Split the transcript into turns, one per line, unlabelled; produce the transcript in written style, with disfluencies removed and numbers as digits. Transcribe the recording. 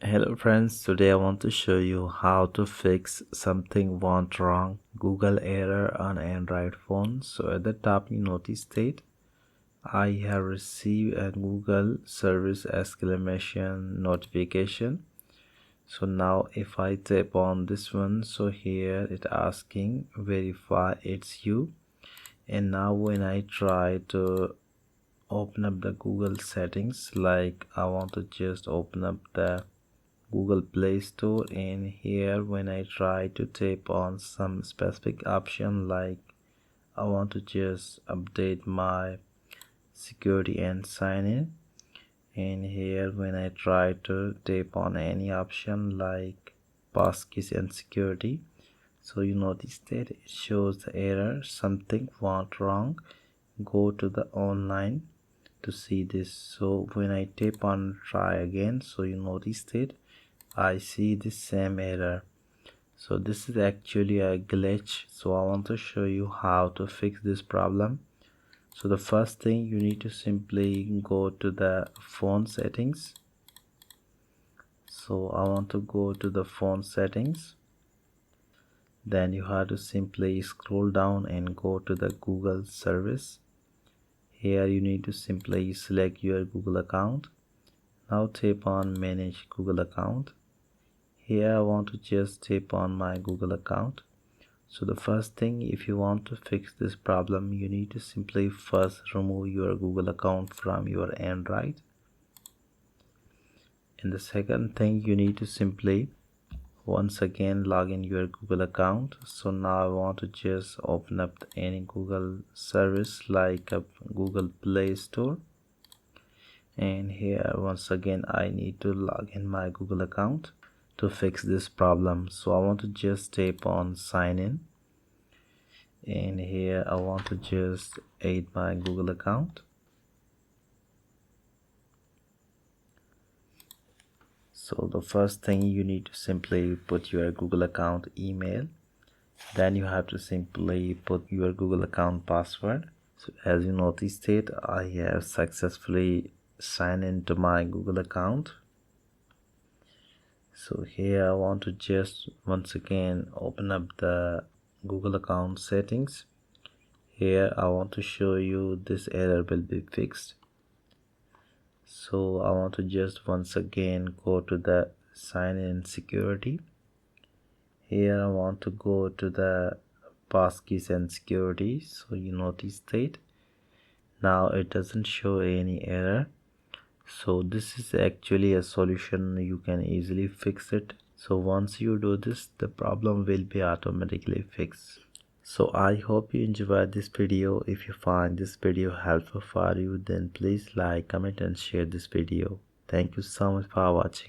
Hello friends, today I want to show you how to fix something went wrong Google error on Android phone. So at the top you notice that I have received a Google service exclamation notification. So now if I tap on this one, so here it asking verify it's you. And now when I try to open up the Google settings, like I want to just open up the Google Play Store, and here when I try to tap on some specific option, like I want to just update my security and sign in, and here when I try to tap on any option like passkeys and security, so you notice that it shows the error, something went wrong, go to the online to see this. So when I tap on try again, so you notice that I see the same error. So this is actually a glitch, so I want to show you how to fix this problem. So the first thing, you need to simply go to the phone settings. So I want to go to the phone settings, then you have to simply scroll down and go to the Google service. Here you need to simply select your Google account. Now tap on manage Google account. Here I want to just tap on my Google account. So the first thing, if you want to fix this problem, you need to simply first remove your Google account from your Android. And the second thing, you need to simply once again log in your Google account. So now I want to just open up any Google service like a Google Play Store. And here once again I need to log in my Google account to fix this problem. So I want to just tap on sign in, and here I want to just add my Google account. So the first thing, you need to simply put your Google account email, then you have to simply put your Google account password. So as you noticed it, I have successfully signed into my Google account. So here I want to just once again open up the Google account settings. Here I want to show you this error will be fixed. So I want to just once again go to the sign in security. Here I want to go to the passkeys and security. So you notice that now it doesn't show any error. So this is actually a solution, you can easily fix it. So once you do this, the problem will be automatically fixed. So I hope you enjoyed this video. If you find this video helpful for you, then please like, comment and share this video. Thank you so much for watching.